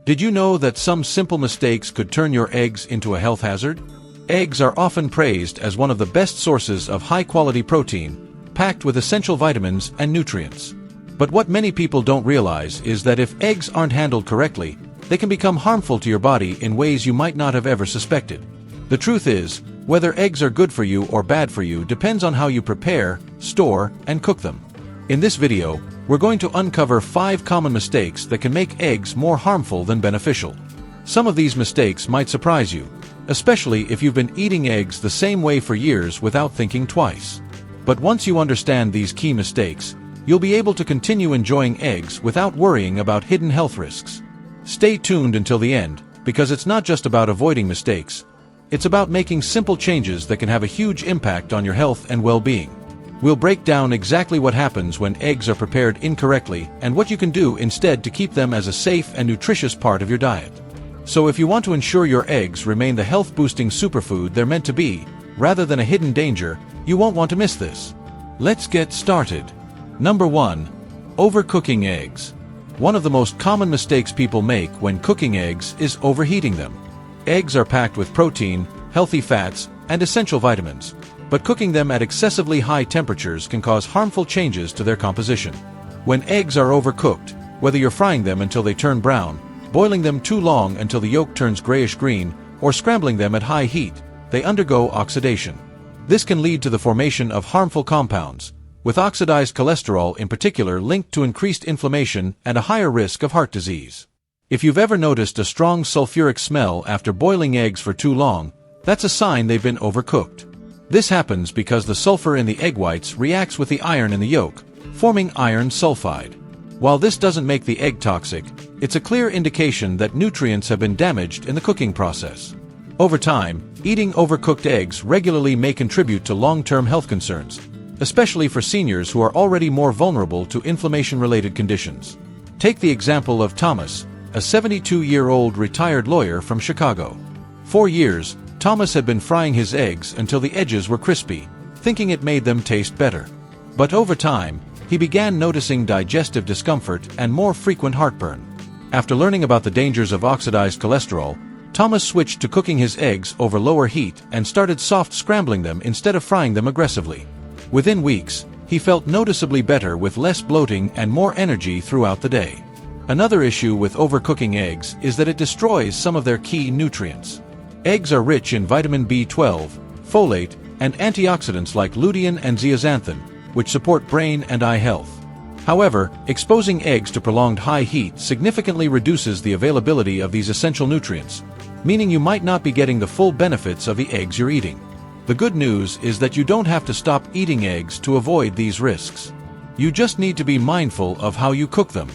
Did you know that some simple mistakes could turn your eggs into a health hazard? Eggs are often praised as one of the best sources of high-quality protein, packed with essential vitamins and nutrients. But what many people don't realize is that if eggs aren't handled correctly, they can become harmful to your body in ways you might not have ever suspected. The truth is, whether eggs are good for you or bad for you depends on how you prepare, store, and cook them. In this video, we're going to uncover 5 common mistakes that can make eggs more harmful than beneficial. Some of these mistakes might surprise you, especially if you've been eating eggs the same way for years without thinking twice. But once you understand these key mistakes, you'll be able to continue enjoying eggs without worrying about hidden health risks. Stay tuned until the end, because it's not just about avoiding mistakes. It's about making simple changes that can have a huge impact on your health and well-being. We'll break down exactly what happens when eggs are prepared incorrectly and what you can do instead to keep them as a safe and nutritious part of your diet. So if you want to ensure your eggs remain the health-boosting superfood they're meant to be, rather than a hidden danger, you won't want to miss this. Let's get started. Number 1. Overcooking eggs. One of the most common mistakes people make when cooking eggs is overheating them. Eggs are packed with protein, healthy fats, and essential vitamins, but cooking them at excessively high temperatures can cause harmful changes to their composition. When eggs are overcooked, whether you're frying them until they turn brown, boiling them too long until the yolk turns grayish-green, or scrambling them at high heat, they undergo oxidation. This can lead to the formation of harmful compounds, with oxidized cholesterol in particular linked to increased inflammation and a higher risk of heart disease. If you've ever noticed a strong sulfuric smell after boiling eggs for too long, that's a sign they've been overcooked. This happens because the sulfur in the egg whites reacts with the iron in the yolk, forming iron sulfide. While this doesn't make the egg toxic, it's a clear indication that nutrients have been damaged in the cooking process. Over time, eating overcooked eggs regularly may contribute to long-term health concerns, especially for seniors who are already more vulnerable to inflammation-related conditions. Take the example of Thomas, a 72-year-old retired lawyer from Chicago. For years, Thomas had been frying his eggs until the edges were crispy, thinking it made them taste better. But over time, he began noticing digestive discomfort and more frequent heartburn. After learning about the dangers of oxidized cholesterol, Thomas switched to cooking his eggs over lower heat and started soft scrambling them instead of frying them aggressively. Within weeks, he felt noticeably better with less bloating and more energy throughout the day. Another issue with overcooking eggs is that it destroys some of their key nutrients. Eggs are rich in vitamin B12, folate, and antioxidants like lutein and zeaxanthin, which support brain and eye health. However, exposing eggs to prolonged high heat significantly reduces the availability of these essential nutrients, meaning you might not be getting the full benefits of the eggs you're eating. The good news is that you don't have to stop eating eggs to avoid these risks. You just need to be mindful of how you cook them.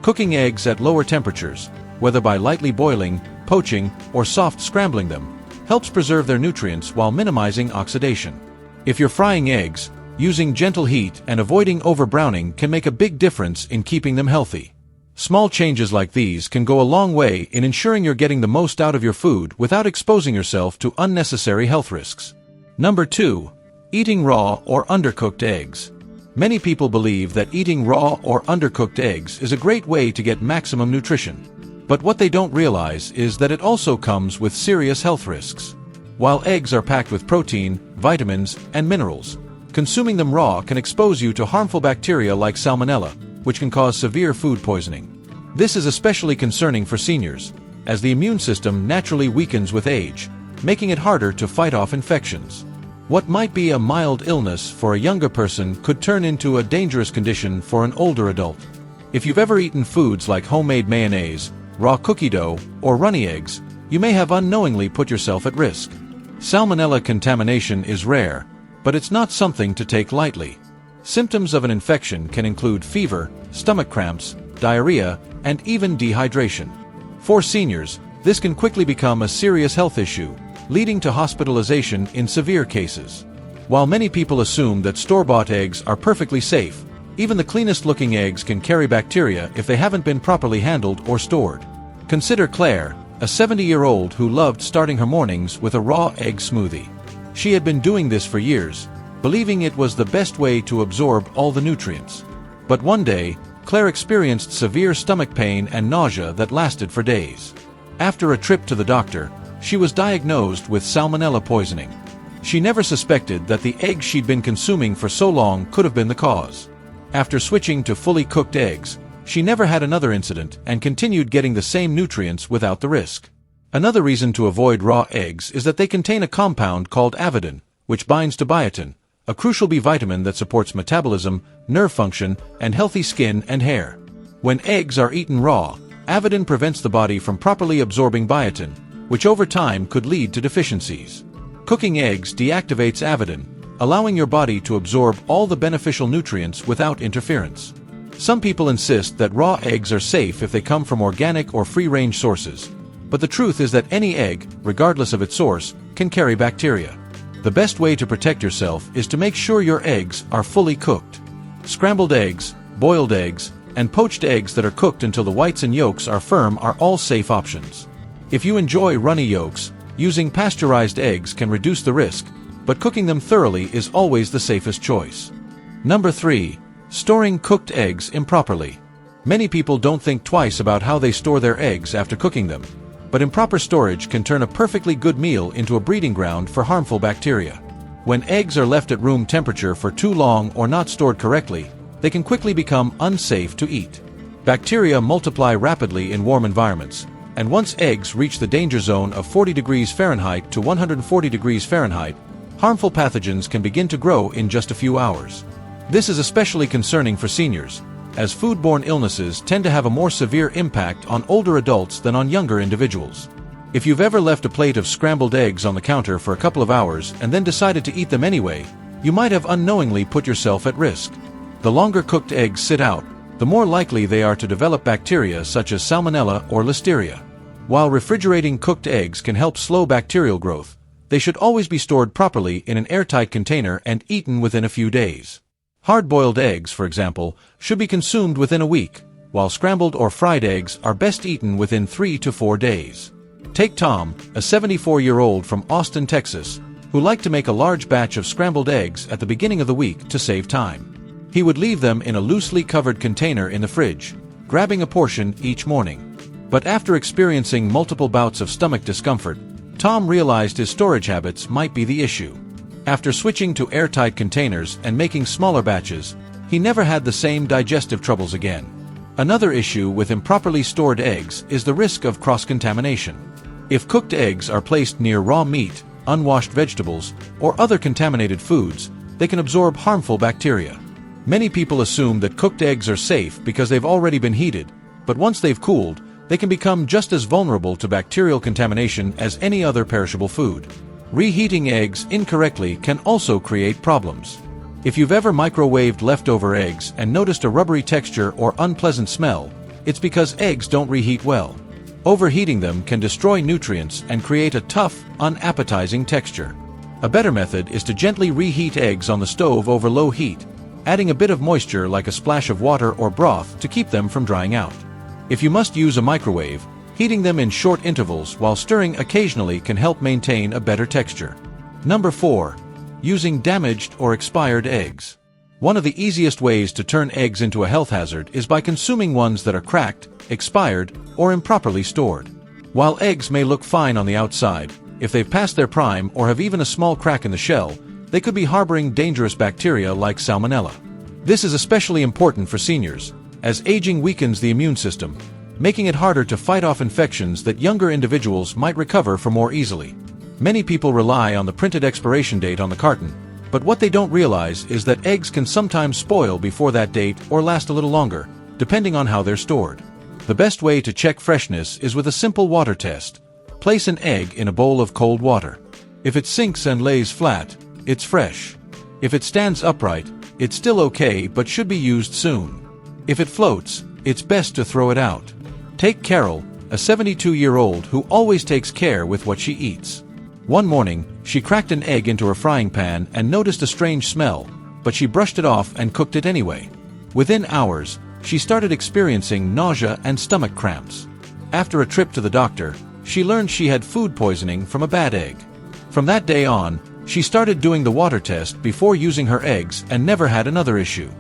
Cooking eggs at lower temperatures, whether by lightly boiling, poaching, or soft scrambling them, helps preserve their nutrients while minimizing oxidation. If you're frying eggs, using gentle heat and avoiding overbrowning can make a big difference in keeping them healthy. Small changes like these can go a long way in ensuring you're getting the most out of your food without exposing yourself to unnecessary health risks. Number 2. Eating raw or undercooked eggs. Many people believe that eating raw or undercooked eggs is a great way to get maximum nutrition. But what they don't realize is that it also comes with serious health risks. While eggs are packed with protein, vitamins, and minerals, consuming them raw can expose you to harmful bacteria like Salmonella, which can cause severe food poisoning. This is especially concerning for seniors, as the immune system naturally weakens with age, making it harder to fight off infections. What might be a mild illness for a younger person could turn into a dangerous condition for an older adult. If you've ever eaten foods like homemade mayonnaise, raw cookie dough, or runny eggs, you may have unknowingly put yourself at risk. Salmonella contamination is rare, but it's not something to take lightly. Symptoms of an infection can include fever, stomach cramps, diarrhea, and even dehydration. For seniors, this can quickly become a serious health issue, leading to hospitalization in severe cases. While many people assume that store-bought eggs are perfectly safe, even the cleanest-looking eggs can carry bacteria if they haven't been properly handled or stored. Consider Claire, a 70-year-old who loved starting her mornings with a raw egg smoothie. She had been doing this for years, believing it was the best way to absorb all the nutrients. But one day, Claire experienced severe stomach pain and nausea that lasted for days. After a trip to the doctor, she was diagnosed with salmonella poisoning. She never suspected that the eggs she'd been consuming for so long could have been the cause. After switching to fully cooked eggs, she never had another incident and continued getting the same nutrients without the risk. Another reason to avoid raw eggs is that they contain a compound called avidin, which binds to biotin, a crucial B vitamin that supports metabolism, nerve function, and healthy skin and hair. When eggs are eaten raw, avidin prevents the body from properly absorbing biotin, which over time could lead to deficiencies. Cooking eggs deactivates avidin, allowing your body to absorb all the beneficial nutrients without interference. Some people insist that raw eggs are safe if they come from organic or free-range sources, but the truth is that any egg, regardless of its source, can carry bacteria. The best way to protect yourself is to make sure your eggs are fully cooked. Scrambled eggs, boiled eggs, and poached eggs that are cooked until the whites and yolks are firm are all safe options. If you enjoy runny yolks, using pasteurized eggs can reduce the risk, but cooking them thoroughly is always the safest choice. Number 3. Storing cooked eggs improperly. Many people don't think twice about how they store their eggs after cooking them, but improper storage can turn a perfectly good meal into a breeding ground for harmful bacteria. When eggs are left at room temperature for too long or not stored correctly, they can quickly become unsafe to eat. Bacteria multiply rapidly in warm environments, and once eggs reach the danger zone of 40 degrees Fahrenheit to 140 degrees Fahrenheit, harmful pathogens can begin to grow in just a few hours. This is especially concerning for seniors, as foodborne illnesses tend to have a more severe impact on older adults than on younger individuals. If you've ever left a plate of scrambled eggs on the counter for a couple of hours and then decided to eat them anyway, you might have unknowingly put yourself at risk. The longer cooked eggs sit out, the more likely they are to develop bacteria such as Salmonella or Listeria. While refrigerating cooked eggs can help slow bacterial growth, they should always be stored properly in an airtight container and eaten within a few days. Hard-boiled eggs, for example, should be consumed within a week, while scrambled or fried eggs are best eaten within 3 to 4 days. Take Tom, a 74-year-old from Austin, Texas, who liked to make a large batch of scrambled eggs at the beginning of the week to save time. He would leave them in a loosely covered container in the fridge, grabbing a portion each morning. But after experiencing multiple bouts of stomach discomfort, Tom realized his storage habits might be the issue. After switching to airtight containers and making smaller batches, he never had the same digestive troubles again. Another issue with improperly stored eggs is the risk of cross-contamination. If cooked eggs are placed near raw meat, unwashed vegetables, or other contaminated foods, they can absorb harmful bacteria. Many people assume that cooked eggs are safe because they've already been heated, but once they've cooled, they can become just as vulnerable to bacterial contamination as any other perishable food. Reheating eggs incorrectly can also create problems. If you've ever microwaved leftover eggs and noticed a rubbery texture or unpleasant smell, it's because eggs don't reheat well. Overheating them can destroy nutrients and create a tough, unappetizing texture. A better method is to gently reheat eggs on the stove over low heat, adding a bit of moisture like a splash of water or broth to keep them from drying out. If you must use a microwave, heating them in short intervals while stirring occasionally can help maintain a better texture. Number 4. Using damaged or expired eggs. One of the easiest ways to turn eggs into a health hazard is by consuming ones that are cracked, expired, or improperly stored. While eggs may look fine on the outside, if they've passed their prime or have even a small crack in the shell, they could be harboring dangerous bacteria like Salmonella. This is especially important for seniors, as aging weakens the immune system, making it harder to fight off infections that younger individuals might recover from more easily. Many people rely on the printed expiration date on the carton, but what they don't realize is that eggs can sometimes spoil before that date or last a little longer, depending on how they're stored. The best way to check freshness is with a simple water test. Place an egg in a bowl of cold water. If it sinks and lays flat, it's fresh. If it stands upright, it's still okay but should be used soon. If it floats, it's best to throw it out. Take Carol, a 72-year-old who always takes care with what she eats. One morning, she cracked an egg into her frying pan and noticed a strange smell, but she brushed it off and cooked it anyway. Within hours, she started experiencing nausea and stomach cramps. After a trip to the doctor, she learned she had food poisoning from a bad egg. From that day on, she started doing the water test before using her eggs and never had another issue.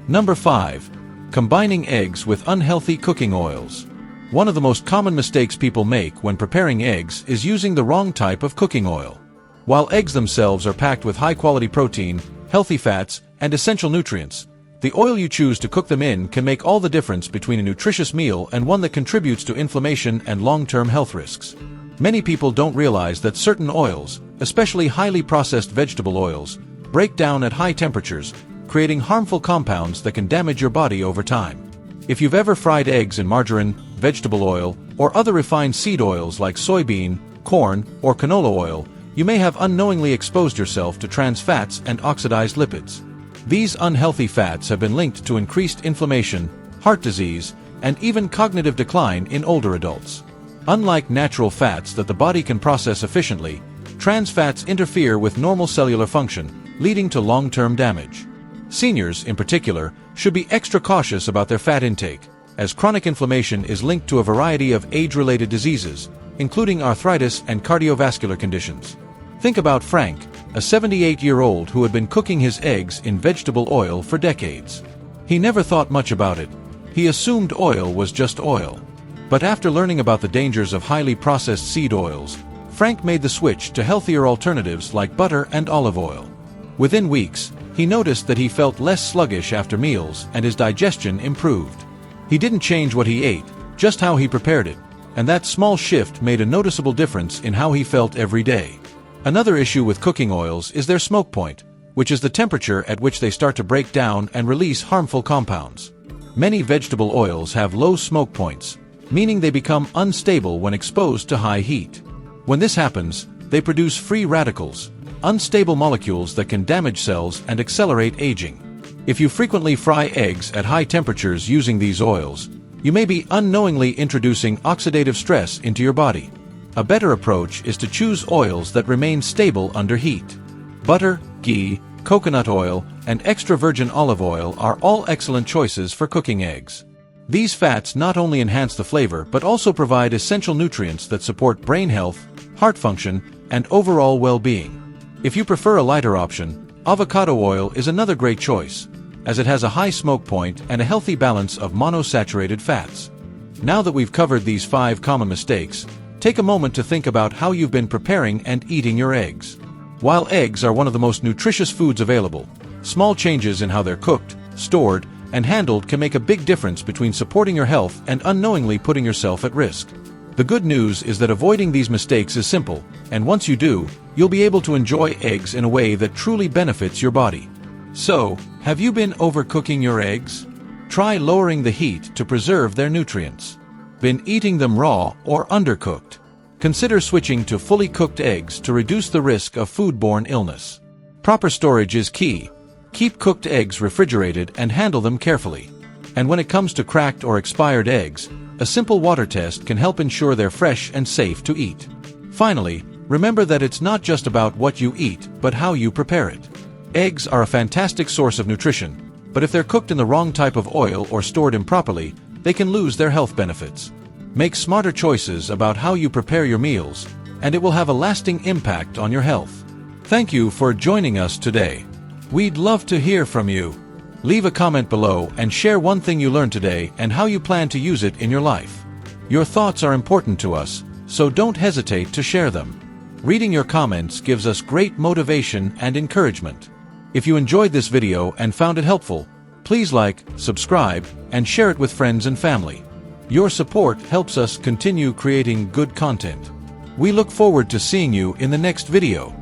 Number 5. Combining eggs with unhealthy cooking oils. One of the most common mistakes people make when preparing eggs is using the wrong type of cooking oil. While eggs themselves are packed with high-quality protein, healthy fats, and essential nutrients, the oil you choose to cook them in can make all the difference between a nutritious meal and one that contributes to inflammation and long-term health risks. Many people don't realize that certain oils, especially highly processed vegetable oils, break down at high temperatures, creating harmful compounds that can damage your body over time. If you've ever fried eggs in margarine, vegetable oil, or other refined seed oils like soybean, corn, or canola oil, you may have unknowingly exposed yourself to trans fats and oxidized lipids. These unhealthy fats have been linked to increased inflammation, heart disease, and even cognitive decline in older adults. Unlike natural fats that the body can process efficiently, trans fats interfere with normal cellular function, leading to long-term damage. Seniors, in particular, should be extra cautious about their fat intake, as chronic inflammation is linked to a variety of age-related diseases, including arthritis and cardiovascular conditions. Think about Frank, a 78-year-old who had been cooking his eggs in vegetable oil for decades. He never thought much about it. He assumed oil was just oil. But after learning about the dangers of highly processed seed oils, Frank made the switch to healthier alternatives like butter and olive oil. Within weeks, he noticed that he felt less sluggish after meals and his digestion improved. He didn't change what he ate, just how he prepared it, and that small shift made a noticeable difference in how he felt every day. Another issue with cooking oils is their smoke point, which is the temperature at which they start to break down and release harmful compounds. Many vegetable oils have low smoke points, meaning they become unstable when exposed to high heat. When this happens, they produce free radicals, unstable molecules that can damage cells and accelerate aging. If you frequently fry eggs at high temperatures using these oils, you may be unknowingly introducing oxidative stress into your body. A better approach is to choose oils that remain stable under heat. Butter, ghee, coconut oil, and extra virgin olive oil are all excellent choices for cooking eggs. These fats not only enhance the flavor but also provide essential nutrients that support brain health, heart function, and overall well-being. If you prefer a lighter option, avocado oil is another great choice, as it has a high smoke point and a healthy balance of monosaturated fats. Now that we've covered these 5 common mistakes, take a moment to think about how you've been preparing and eating your eggs. While eggs are one of the most nutritious foods available, small changes in how they're cooked, stored, and handled can make a big difference between supporting your health and unknowingly putting yourself at risk. The good news is that avoiding these mistakes is simple, and once you do, you'll be able to enjoy eggs in a way that truly benefits your body. So, have you been overcooking your eggs? Try lowering the heat to preserve their nutrients. Been eating them raw or undercooked? Consider switching to fully cooked eggs to reduce the risk of foodborne illness. Proper storage is key. Keep cooked eggs refrigerated and handle them carefully. And when it comes to cracked or expired eggs, a simple water test can help ensure they're fresh and safe to eat. Finally, remember that it's not just about what you eat, but how you prepare it. Eggs are a fantastic source of nutrition, but if they're cooked in the wrong type of oil or stored improperly, they can lose their health benefits. Make smarter choices about how you prepare your meals, and it will have a lasting impact on your health. Thank you for joining us today. We'd love to hear from you. Leave a comment below and share one thing you learned today and how you plan to use it in your life. Your thoughts are important to us, so don't hesitate to share them. Reading your comments gives us great motivation and encouragement. If you enjoyed this video and found it helpful, please like, subscribe, and share it with friends and family. Your support helps us continue creating good content. We look forward to seeing you in the next video.